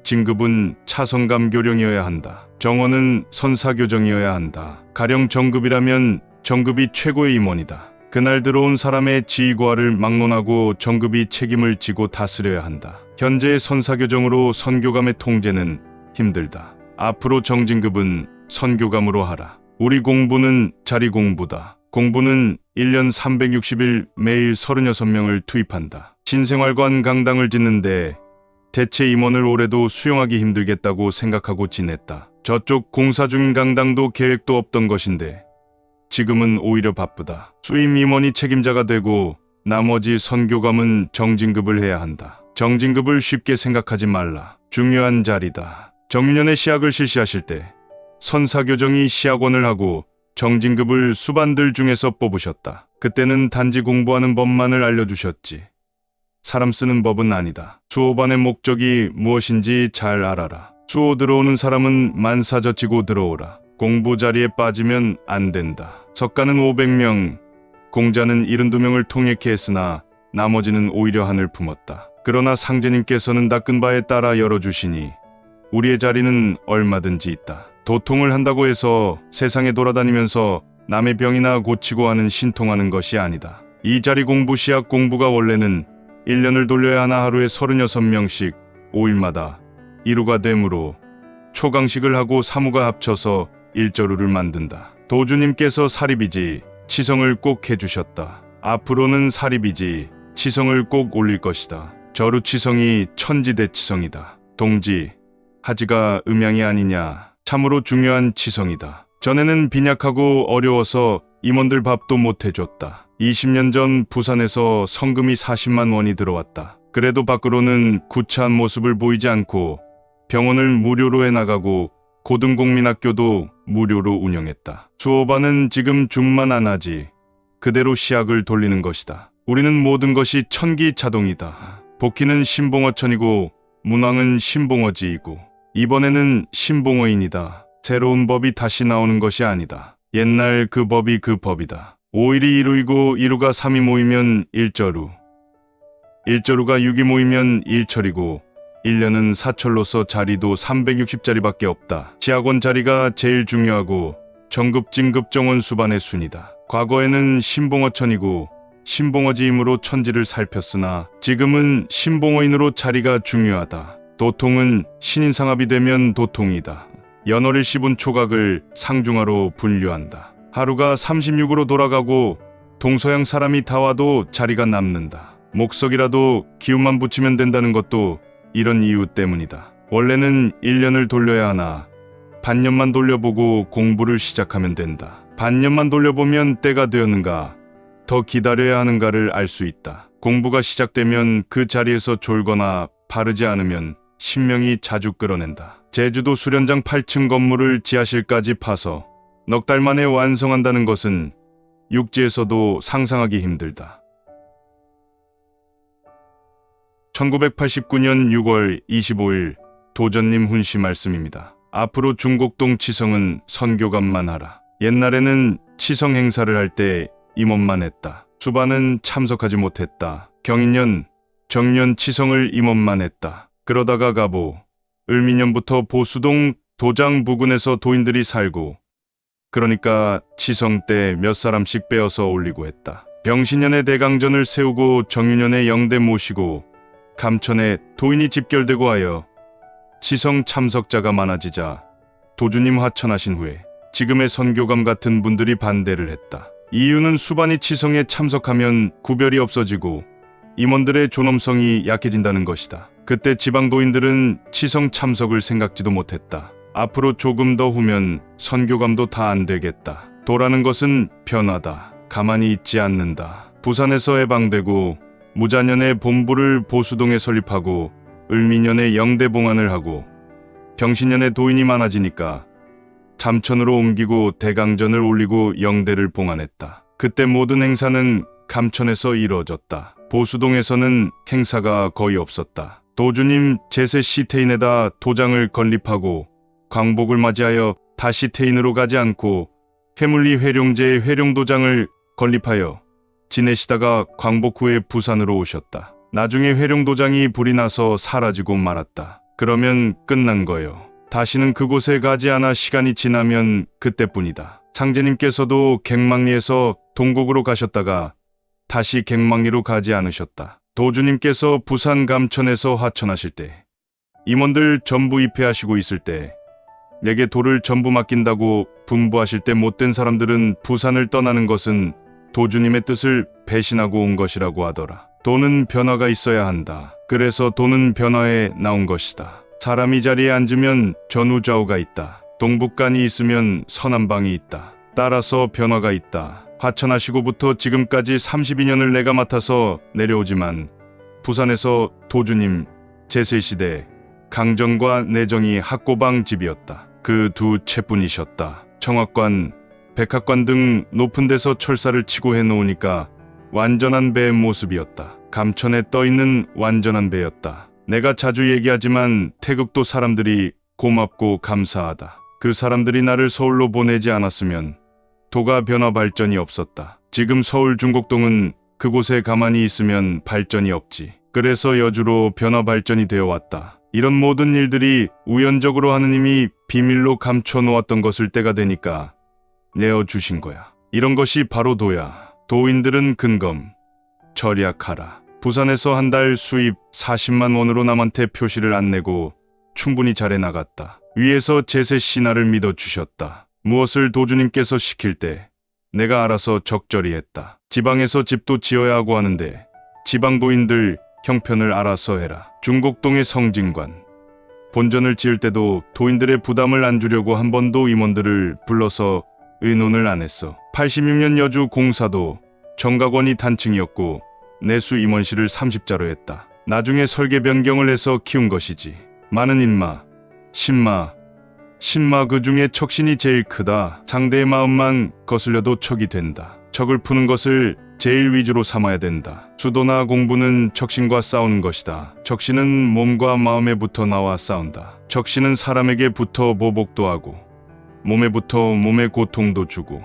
진급은 차선감교령이어야 한다. 정원은 선사교정이어야 한다. 가령 정급이라면 정급이 최고의 임원이다. 그날 들어온 사람의 지휘고하를 막론하고 정급이 책임을 지고 다스려야 한다. 현재의 선사교정으로 선교감의 통제는 힘들다. 앞으로 정진급은 선교감으로 하라. 우리 공부는 자리 공부다. 공부는 1년 360일 매일 36명을 투입한다. 신생활관 강당을 짓는데 대체 임원을 올해도 수용하기 힘들겠다고 생각하고 지냈다. 저쪽 공사 중인 강당도 계획도 없던 것인데 지금은 오히려 바쁘다. 수임 임원이 책임자가 되고 나머지 선교감은 정진급을 해야 한다. 정진급을 쉽게 생각하지 말라. 중요한 자리다. 정유년의 시학을 실시하실 때 선사교정이 시학원을 하고 정진급을 수반들 중에서 뽑으셨다. 그때는 단지 공부하는 법만을 알려주셨지. 사람 쓰는 법은 아니다. 수호반의 목적이 무엇인지 잘 알아라. 수호 들어오는 사람은 만사저치고 들어오라. 공부 자리에 빠지면 안 된다. 석가는 500명, 공자는 72명을 통역해 했으나 나머지는 오히려 한을 품었다. 그러나 상제님께서는 닦은 바에 따라 열어주시니 우리의 자리는 얼마든지 있다. 도통을 한다고 해서 세상에 돌아다니면서 남의 병이나 고치고 하는 신통하는 것이 아니다. 이 자리 공부 시학 공부가 원래는 1년을 돌려야 하나 하루에 36명씩 5일마다 이루가 되므로 초강식을 하고 사무가 합쳐서 일저루를 만든다. 도주님께서 사립이지 치성을 꼭 해주셨다. 앞으로는 사립이지 치성을 꼭 올릴 것이다. 저루치성이 천지대치성이다. 동지, 하지가 음양이 아니냐. 참으로 중요한 치성이다. 전에는 빈약하고 어려워서 임원들 밥도 못 해줬다. 20년 전 부산에서 성금이 40만 원이 들어왔다. 그래도 밖으로는 구차한 모습을 보이지 않고 병원을 무료로 해나가고 고등공민학교도 무료로 운영했다. 수호반은 지금 줌만 안 하지 그대로 시학을 돌리는 것이다. 우리는 모든 것이 천기자동이다. 복희는 신봉어천이고 문왕은 신봉어지이고 이번에는 신봉어인이다. 새로운 법이 다시 나오는 것이 아니다. 옛날 그 법이 그 법이다. 5일이 1루이고 1루가 3이 모이면 1저루, 1저루가 6이 모이면 1철이고 1년은 사철로서 자리도 360자리밖에 없다. 시학원 자리가 제일 중요하고 정급, 진급, 정원 수반의 순이다. 과거에는 신봉어천이고 신봉어지임으로 천지를 살폈으나 지금은 신봉어인으로 자리가 중요하다. 도통은 신인상합이 되면 도통이다. 연월일 시분 초각을 상중하로 분류한다. 하루가 36으로 돌아가고 동서양 사람이 다 와도 자리가 남는다. 목석이라도 기운만 붙이면 된다는 것도 이런 이유 때문이다. 원래는 1년을 돌려야 하나 반년만 돌려보고 공부를 시작하면 된다. 반년만 돌려보면 때가 되었는가 더 기다려야 하는가를 알 수 있다. 공부가 시작되면 그 자리에서 졸거나 바르지 않으면 신명이 자주 끌어낸다. 제주도 수련장 8층 건물을 지하실까지 파서 넉 달 만에 완성한다는 것은 육지에서도 상상하기 힘들다. 1989년 6월 25일 도전님 훈시 말씀입니다. 앞으로 중곡동 치성은 선교감만 하라. 옛날에는 치성 행사를 할 때 임원만 했다. 수반은 참석하지 못했다. 경인년, 정년 치성을 임원만 했다. 그러다가 가보, 을미년부터 보수동 도장 부근에서 도인들이 살고 그러니까 치성 때 몇 사람씩 빼어서 올리고 했다. 병신년에 대강전을 세우고 정유년에 영대 모시고 감천에 도인이 집결되고 하여 치성 참석자가 많아지자 도주님 하천하신 후에 지금의 선교감 같은 분들이 반대를 했다. 이유는 수반이 치성에 참석하면 구별이 없어지고 임원들의 존엄성이 약해진다는 것이다. 그때 지방도인들은 치성 참석을 생각지도 못했다. 앞으로 조금 더 후면 선교감도 다 안 되겠다. 도라는 것은 변화다. 가만히 있지 않는다. 부산에서 해방되고 무자년에 본부를 보수동에 설립하고 을미년에 영대봉안을 하고 병신년에 도인이 많아지니까 잠천으로 옮기고 대강전을 올리고 영대를 봉안했다. 그때 모든 행사는 감천에서 이루어졌다. 보수동에서는 행사가 거의 없었다. 도주님 제세 시태인에다 도장을 건립하고 광복을 맞이하여 다시 태인으로 가지 않고 해물리 회룡제의 회룡도장을 건립하여 지내시다가 광복 후에 부산으로 오셨다. 나중에 회룡도장이 불이 나서 사라지고 말았다. 그러면 끝난 거요. 다시는 그곳에 가지 않아 시간이 지나면 그때뿐이다. 상제님께서도 갱망리에서 동곡으로 가셨다가 다시 갱망리로 가지 않으셨다. 도주님께서 부산 감천에서 화천하실 때 임원들 전부 입회하시고 있을 때 내게 도를 전부 맡긴다고 분부하실 때 못된 사람들은 부산을 떠나는 것은 도주님의 뜻을 배신하고 온 것이라고 하더라. 도는 변화가 있어야 한다. 그래서 도는 변화에 나온 것이다. 사람이 자리에 앉으면 전우좌우가 있다. 동북간이 있으면 서남방이 있다. 따라서 변화가 있다. 화천하시고부터 지금까지 32년을 내가 맡아서 내려오지만 부산에서 도주님 제세시대 강정과 내정이 학고방 집이었다. 그 두 채뿐이셨다. 청학관, 백학관 등 높은 데서 철사를 치고 해놓으니까 완전한 배의 모습이었다. 감천에 떠있는 완전한 배였다. 내가 자주 얘기하지만 태극도 사람들이 고맙고 감사하다. 그 사람들이 나를 서울로 보내지 않았으면 도가 변화 발전이 없었다. 지금 서울 중곡동은 그곳에 가만히 있으면 발전이 없지. 그래서 여주로 변화 발전이 되어 왔다. 이런 모든 일들이 우연적으로 하느님이 비밀로 감춰 놓았던 것을 때가 되니까 내어주신 거야. 이런 것이 바로 도야. 도인들은 근검, 절약하라. 부산에서 한 달 수입 40만 원으로 남한테 표시를 안 내고 충분히 잘해 나갔다. 위에서 제세 신하를 믿어주셨다. 무엇을 도주님께서 시킬 때 내가 알아서 적절히 했다. 지방에서 집도 지어야 하고 하는데 지방도인들 형편을 알아서 해라. 중곡동의 성진관, 본전을 지을 때도 도인들의 부담을 안 주려고 한 번도 임원들을 불러서 의논을 안 했어. 86년 여주 공사도 정각원이 단층이었고 내수 임원실을 30자로 했다. 나중에 설계 변경을 해서 키운 것이지. 많은 인마, 신마 그 중에 척신이 제일 크다. 상대의 마음만 거슬려도 척이 된다. 척을 푸는 것을 제일 위주로 삼아야 된다. 수도나 공부는 척신과 싸우는 것이다. 척신은 몸과 마음에 붙어 나와 싸운다. 척신은 사람에게 붙어 보복도 하고 몸에 붙어 몸에 고통도 주고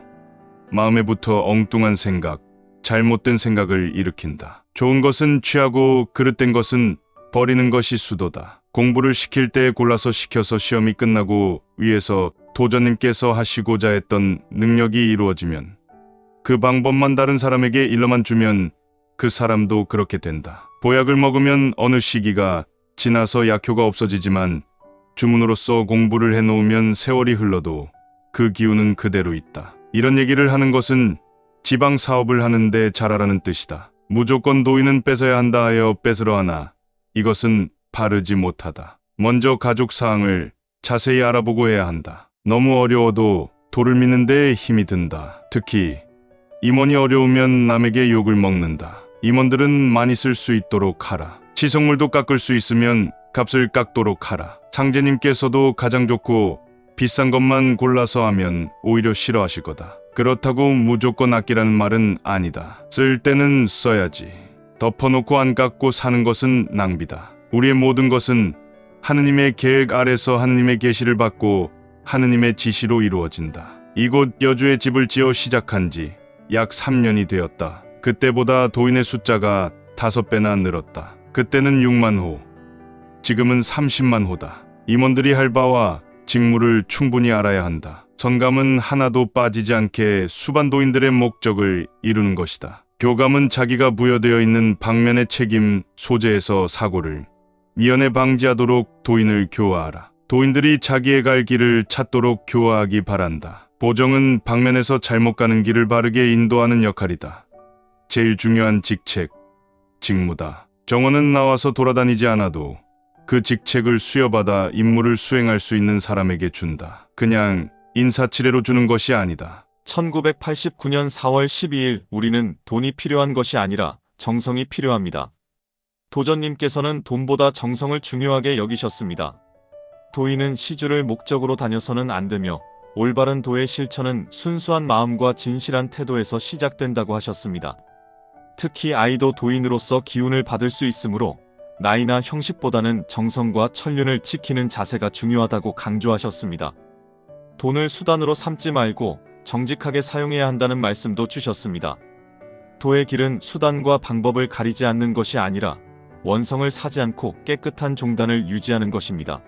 마음에 붙어 엉뚱한 생각, 잘못된 생각을 일으킨다. 좋은 것은 취하고 그릇된 것은 버리는 것이 수도다. 공부를 시킬 때 골라서 시켜서 시험이 끝나고 위에서 도전님께서 하시고자 했던 능력이 이루어지면 그 방법만 다른 사람에게 일러만 주면 그 사람도 그렇게 된다. 보약을 먹으면 어느 시기가 지나서 약효가 없어지지만 주문으로서 공부를 해놓으면 세월이 흘러도 그 기운은 그대로 있다. 이런 얘기를 하는 것은 지방 사업을 하는데 잘하라는 뜻이다. 무조건 도인은 뺏어야 한다 하여 뺏으러 하나 이것은 바르지 못하다. 먼저 가족 사항을 자세히 알아보고 해야 한다. 너무 어려워도 도를 믿는 데 힘이 든다. 특히 임원이 어려우면 남에게 욕을 먹는다. 임원들은 많이 쓸 수 있도록 하라. 치성물도 깎을 수 있으면 값을 깎도록 하라. 상제님께서도 가장 좋고 비싼 것만 골라서 하면 오히려 싫어하실 거다. 그렇다고 무조건 아끼라는 말은 아니다. 쓸 때는 써야지. 덮어놓고 안 깎고 사는 것은 낭비다. 우리의 모든 것은 하느님의 계획 아래서 하느님의 계시를 받고 하느님의 지시로 이루어진다. 이곳 여주에 집을 지어 시작한 지 약 3년이 되었다. 그때보다 도인의 숫자가 5배나 늘었다. 그때는 6만 호, 지금은 30만 호다. 임원들이 할 바와 직무를 충분히 알아야 한다. 선감은 하나도 빠지지 않게 수반도인들의 목적을 이루는 것이다. 교감은 자기가 부여되어 있는 방면의 책임 소재에서 사고를 미연에 방지하도록 도인을 교화하라. 도인들이 자기의 갈 길을 찾도록 교화하기 바란다. 보정은 방면에서 잘못 가는 길을 바르게 인도하는 역할이다. 제일 중요한 직책, 직무다. 정원은 나와서 돌아다니지 않아도 그 직책을 수여받아 임무를 수행할 수 있는 사람에게 준다. 그냥 인사치레로 주는 것이 아니다. 1989년 4월 12일 우리는 돈이 필요한 것이 아니라 정성이 필요합니다. 도전님께서는 돈보다 정성을 중요하게 여기셨습니다. 도인은 시주를 목적으로 다녀서는 안 되며 올바른 도의 실천은 순수한 마음과 진실한 태도에서 시작된다고 하셨습니다. 특히 아이도 도인으로서 기운을 받을 수 있으므로 나이나 형식보다는 정성과 천륜을 지키는 자세가 중요하다고 강조하셨습니다. 돈을 수단으로 삼지 말고 정직하게 사용해야 한다는 말씀도 주셨습니다. 도의 길은 수단과 방법을 가리지 않는 것이 아니라 원성을 사지 않고 깨끗한 종단을 유지하는 것입니다.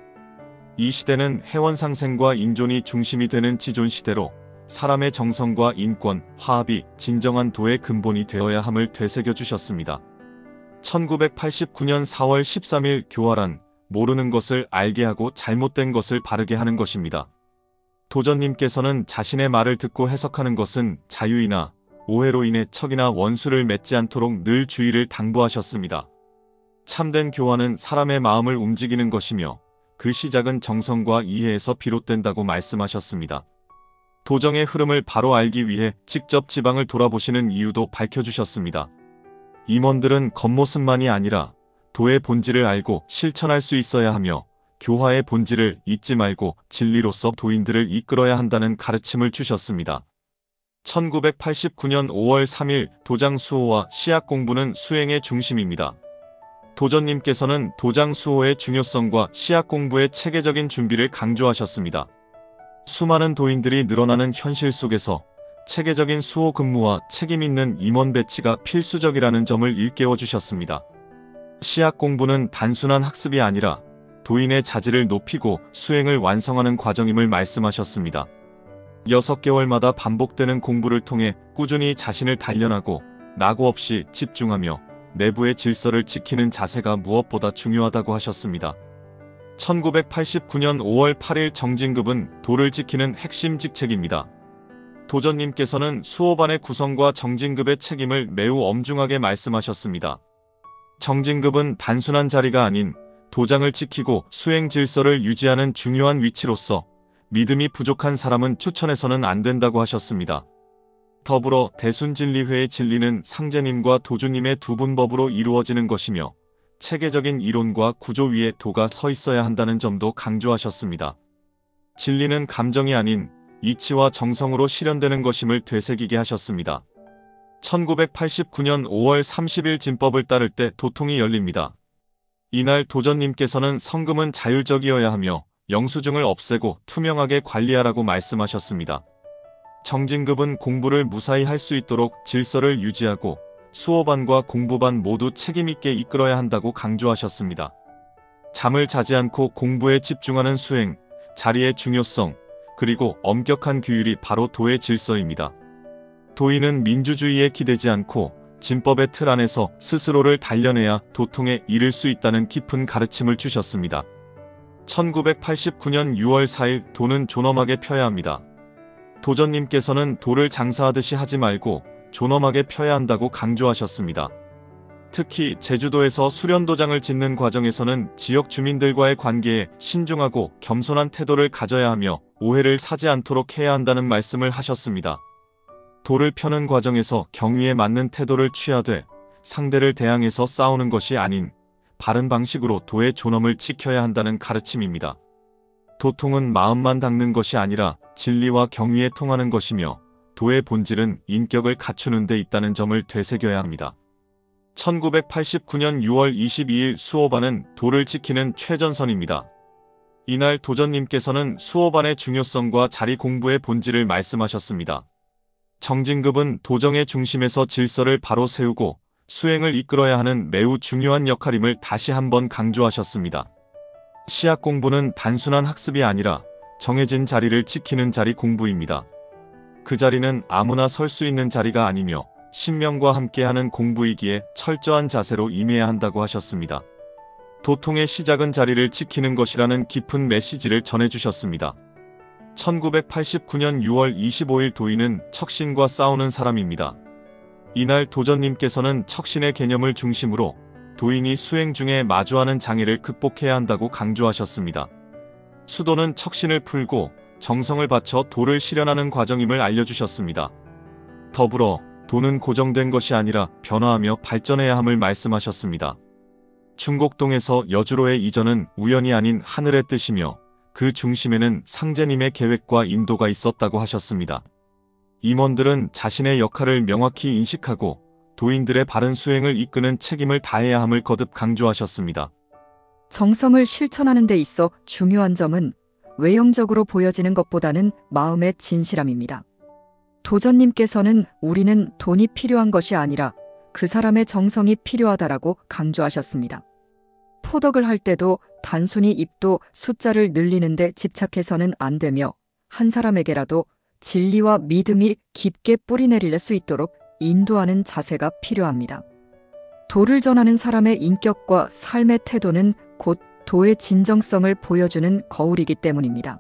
이 시대는 해원상생과 인존이 중심이 되는 지존시대로 사람의 정성과 인권, 화합이 진정한 도의 근본이 되어야 함을 되새겨 주셨습니다. 1989년 4월 13일 교활한 모르는 것을 알게 하고 잘못된 것을 바르게 하는 것입니다. 도전님께서는 자신의 말을 듣고 해석하는 것은 자유이나 오해로 인해 척이나 원수를 맺지 않도록 늘 주의를 당부하셨습니다. 참된 교화는 사람의 마음을 움직이는 것이며 그 시작은 정성과 이해에서 비롯된다고 말씀하셨습니다. 도정의 흐름을 바로 알기 위해 직접 지방을 돌아보시는 이유도 밝혀주셨습니다. 임원들은 겉모습만이 아니라 도의 본질을 알고 실천할 수 있어야 하며 교화의 본질을 잊지 말고 진리로서 도인들을 이끌어야 한다는 가르침을 주셨습니다. 1989년 5월 3일 도장 수호와 시약 공부는 수행의 중심입니다. 도전님께서는 도장 수호의 중요성과 시약 공부의 체계적인 준비를 강조하셨습니다. 수많은 도인들이 늘어나는 현실 속에서 체계적인 수호 근무와 책임 있는 임원 배치가 필수적이라는 점을 일깨워 주셨습니다. 시약 공부는 단순한 학습이 아니라 도인의 자질을 높이고 수행을 완성하는 과정임을 말씀하셨습니다. 6개월마다 반복되는 공부를 통해 꾸준히 자신을 단련하고 낙오 없이 집중하며 내부의 질서를 지키는 자세가 무엇보다 중요하다고 하셨습니다. 1989년 5월 8일 정진급은 도를 지키는 핵심 직책입니다. 도전님께서는 수호반의 구성과 정진급의 책임을 매우 엄중하게 말씀하셨습니다. 정진급은 단순한 자리가 아닌 도장을 지키고 수행 질서를 유지하는 중요한 위치로서 믿음이 부족한 사람은 추천해서는 안 된다고 하셨습니다. 더불어 대순진리회의 진리는 상제님과 도주님의 두 분법으로 이루어지는 것이며 체계적인 이론과 구조 위에 도가 서 있어야 한다는 점도 강조하셨습니다. 진리는 감정이 아닌 이치와 정성으로 실현되는 것임을 되새기게 하셨습니다. 1989년 5월 30일 진법을 따를 때 도통이 열립니다. 이날 도전님께서는 성금은 자율적이어야 하며 영수증을 없애고 투명하게 관리하라고 말씀하셨습니다. 정진급은 공부를 무사히 할 수 있도록 질서를 유지하고 수호반과 공부반 모두 책임있게 이끌어야 한다고 강조하셨습니다. 잠을 자지 않고 공부에 집중하는 수행, 자리의 중요성, 그리고 엄격한 규율이 바로 도의 질서입니다. 도인은 민주주의에 기대지 않고 진법의 틀 안에서 스스로를 단련해야 도통에 이를 수 있다는 깊은 가르침을 주셨습니다. 1989년 6월 4일 도는 존엄하게 펴야 합니다. 도전님께서는 도를 장사하듯이 하지 말고 존엄하게 펴야 한다고 강조하셨습니다. 특히 제주도에서 수련도장을 짓는 과정에서는 지역 주민들과의 관계에 신중하고 겸손한 태도를 가져야 하며 오해를 사지 않도록 해야 한다는 말씀을 하셨습니다. 도를 펴는 과정에서 경위에 맞는 태도를 취하되 상대를 대항해서 싸우는 것이 아닌 바른 방식으로 도의 존엄을 지켜야 한다는 가르침입니다. 도통은 마음만 닦는 것이 아니라 진리와 경위에 통하는 것이며 도의 본질은 인격을 갖추는 데 있다는 점을 되새겨야 합니다. 1989년 6월 22일 수호반은 도를 지키는 최전선입니다. 이날 도전님께서는 수호반의 중요성과 자리 공부의 본질을 말씀하셨습니다. 정진급은 도정의 중심에서 질서를 바로 세우고 수행을 이끌어야 하는 매우 중요한 역할임을 다시 한번 강조하셨습니다. 시약 공부는 단순한 학습이 아니라 정해진 자리를 지키는 자리 공부입니다. 그 자리는 아무나 설 수 있는 자리가 아니며 신명과 함께하는 공부이기에 철저한 자세로 임해야 한다고 하셨습니다. 도통의 시작은 자리를 지키는 것이라는 깊은 메시지를 전해주셨습니다. 1989년 6월 25일 도인은 척신과 싸우는 사람입니다. 이날 도전님께서는 척신의 개념을 중심으로 도인이 수행 중에 마주하는 장애를 극복해야 한다고 강조하셨습니다. 수도는 척신을 풀고 정성을 바쳐 도를 실현하는 과정임을 알려주셨습니다. 더불어 도는 고정된 것이 아니라 변화하며 발전해야 함을 말씀하셨습니다. 중곡동에서 여주로의 이전은 우연이 아닌 하늘의 뜻이며 그 중심에는 상제님의 계획과 인도가 있었다고 하셨습니다. 임원들은 자신의 역할을 명확히 인식하고 도인들의 바른 수행을 이끄는 책임을 다해야 함을 거듭 강조하셨습니다. 정성을 실천하는 데 있어 중요한 점은 외형적으로 보여지는 것보다는 마음의 진실함입니다. 도전님께서는 우리는 돈이 필요한 것이 아니라 그 사람의 정성이 필요하다라고 강조하셨습니다. 포덕을 할 때도 단순히 입도 숫자를 늘리는 데 집착해서는 안 되며 한 사람에게라도 진리와 믿음이 깊게 뿌리내릴 수 있도록 인도하는 자세가 필요합니다. 도를 전하는 사람의 인격과 삶의 태도는 곧 도의 진정성을 보여주는 거울이기 때문입니다.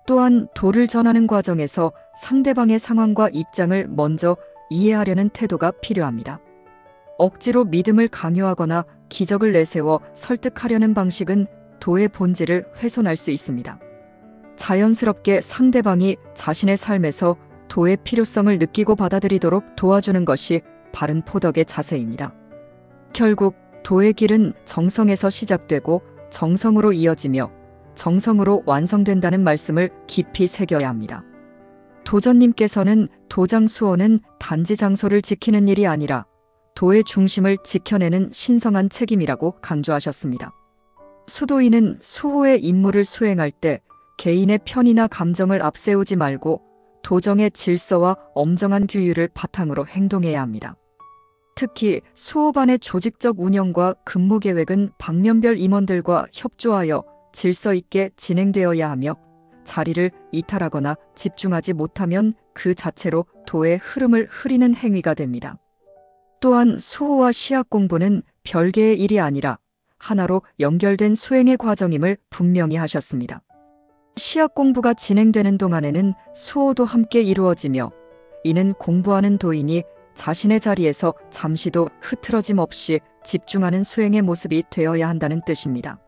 또한 도를 전하는 과정에서 상대방의 상황과 입장을 먼저 이해하려는 태도가 필요합니다. 억지로 믿음을 강요하거나 기적을 내세워 설득하려는 방식은 도의 본질을 훼손할 수 있습니다. 자연스럽게 상대방이 자신의 삶에서 도의 필요성을 느끼고 받아들이도록 도와주는 것이 바른 포덕의 자세입니다. 결국 도의 길은 정성에서 시작되고 정성으로 이어지며 정성으로 완성된다는 말씀을 깊이 새겨야 합니다. 도전님께서는 도장 수호는 단지 장소를 지키는 일이 아니라 도의 중심을 지켜내는 신성한 책임이라고 강조하셨습니다. 수도인은 수호의 임무를 수행할 때 개인의 편의나 감정을 앞세우지 말고 도정의 질서와 엄정한 규율을 바탕으로 행동해야 합니다. 특히 수호반의 조직적 운영과 근무 계획은 방면별 임원들과 협조하여 질서 있게 진행되어야 하며 자리를 이탈하거나 집중하지 못하면 그 자체로 도의 흐름을 흐리는 행위가 됩니다. 또한 수호와 시학 공부는 별개의 일이 아니라 하나로 연결된 수행의 과정임을 분명히 하셨습니다. 시학 공부가 진행되는 동안에는 수호도 함께 이루어지며 이는 공부하는 도인이 자신의 자리에서 잠시도 흐트러짐 없이 집중하는 수행의 모습이 되어야 한다는 뜻입니다.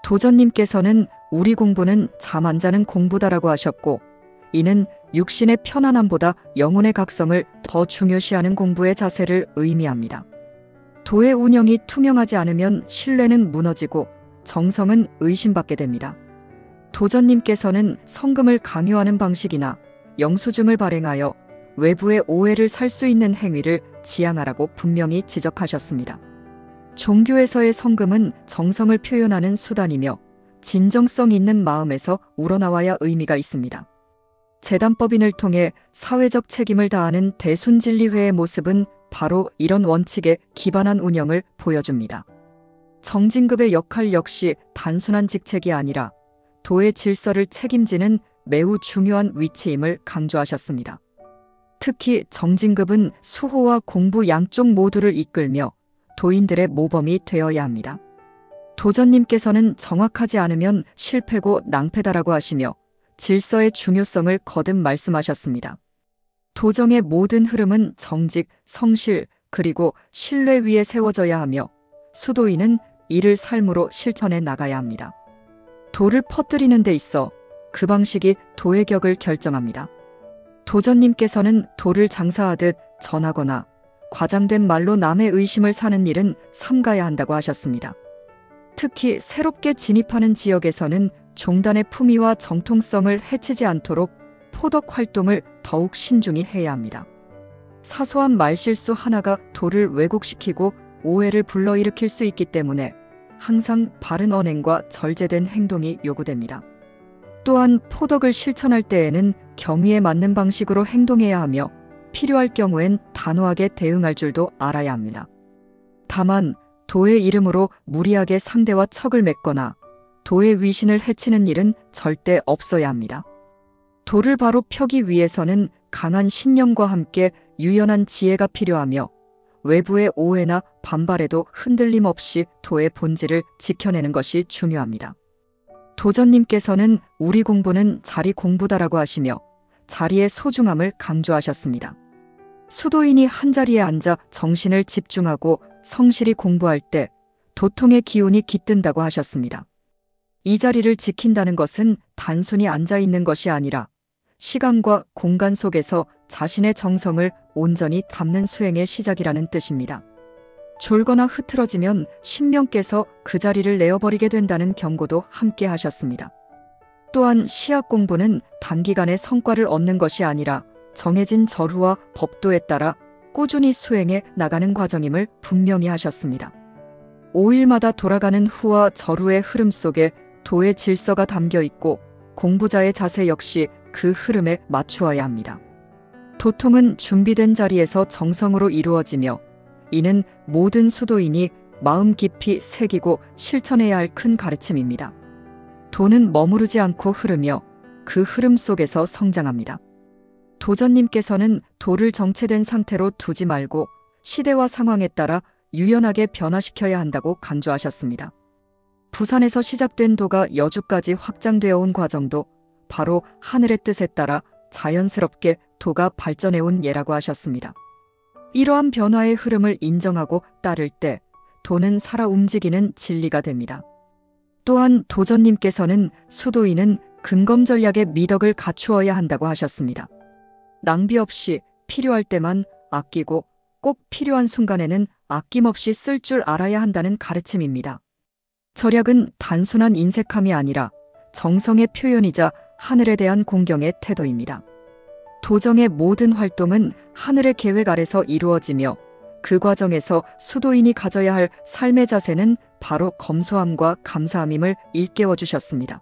도전님께서는 우리 공부는 잠 안 자는 공부다라고 하셨고 이는 육신의 편안함보다 영혼의 각성을 더 중요시하는 공부의 자세를 의미합니다. 도의 운영이 투명하지 않으면 신뢰는 무너지고 정성은 의심받게 됩니다. 도전님께서는 성금을 강요하는 방식이나 영수증을 발행하여 외부의 오해를 살 수 있는 행위를 지양하라고 분명히 지적하셨습니다. 종교에서의 성금은 정성을 표현하는 수단이며 진정성 있는 마음에서 우러나와야 의미가 있습니다. 재단법인을 통해 사회적 책임을 다하는 대순진리회의 모습은 바로 이런 원칙에 기반한 운영을 보여줍니다. 정진급의 역할 역시 단순한 직책이 아니라 도의 질서를 책임지는 매우 중요한 위치임을 강조하셨습니다. 특히 정진급은 수호와 공부 양쪽 모두를 이끌며 도인들의 모범이 되어야 합니다. 도전님께서는 정확하지 않으면 실패고 낭패다라고 하시며 질서의 중요성을 거듭 말씀하셨습니다. 도정의 모든 흐름은 정직, 성실, 그리고 신뢰 위에 세워져야 하며 수도인은 이를 삶으로 실천해 나가야 합니다. 도를 퍼뜨리는 데 있어 그 방식이 도의 격을 결정합니다. 도전님께서는 도를 장사하듯 전하거나 과장된 말로 남의 의심을 사는 일은 삼가야 한다고 하셨습니다. 특히 새롭게 진입하는 지역에서는 종단의 품위와 정통성을 해치지 않도록 포덕 활동을 더욱 신중히 해야 합니다. 사소한 말실수 하나가 도를 왜곡시키고 오해를 불러일으킬 수 있기 때문에 항상 바른 언행과 절제된 행동이 요구됩니다. 또한 포덕을 실천할 때에는 경위에 맞는 방식으로 행동해야 하며 필요할 경우엔 단호하게 대응할 줄도 알아야 합니다. 다만 도의 이름으로 무리하게 상대와 척을 맺거나 도의 위신을 해치는 일은 절대 없어야 합니다. 도를 바로 펴기 위해서는 강한 신념과 함께 유연한 지혜가 필요하며 외부의 오해나 반발에도 흔들림 없이 도의 본질을 지켜내는 것이 중요합니다. 도전님께서는 우리 공부는 자리 공부다라고 하시며 자리의 소중함을 강조하셨습니다. 수도인이 한자리에 앉아 정신을 집중하고 성실히 공부할 때 도통의 기운이 깃든다고 하셨습니다. 이 자리를 지킨다는 것은 단순히 앉아 있는 것이 아니라 시간과 공간 속에서 자신의 정성을 온전히 담는 수행의 시작이라는 뜻입니다. 졸거나 흐트러지면 신명께서 그 자리를 내어버리게 된다는 경고도 함께 하셨습니다. 또한 시학 공부는 단기간에 성과를 얻는 것이 아니라 정해진 절후와 법도에 따라 꾸준히 수행해 나가는 과정임을 분명히 하셨습니다. 5일마다 돌아가는 후와 절후의 흐름 속에 도의 질서가 담겨 있고 공부자의 자세 역시 그 흐름에 맞추어야 합니다. 도통은 준비된 자리에서 정성으로 이루어지며 이는 모든 수도인이 마음 깊이 새기고 실천해야 할 큰 가르침입니다. 도는 머무르지 않고 흐르며 그 흐름 속에서 성장합니다. 도전님께서는 도를 정체된 상태로 두지 말고 시대와 상황에 따라 유연하게 변화시켜야 한다고 강조하셨습니다. 부산에서 시작된 도가 여주까지 확장되어 온 과정도 바로 하늘의 뜻에 따라 자연스럽게 도가 발전해온 예라고 하셨습니다. 이러한 변화의 흐름을 인정하고 따를 때 도는 살아 움직이는 진리가 됩니다. 또한 도전님께서는 수도인은 근검 전략의 미덕을 갖추어야 한다고 하셨습니다. 낭비 없이 필요할 때만 아끼고 꼭 필요한 순간에는 아낌없이 쓸 줄 알아야 한다는 가르침입니다. 절약은 단순한 인색함이 아니라 정성의 표현이자 하늘에 대한 공경의 태도입니다. 도정의 모든 활동은 하늘의 계획 아래서 이루어지며 그 과정에서 수도인이 가져야 할 삶의 자세는 바로 검소함과 감사함임을 일깨워 주셨습니다.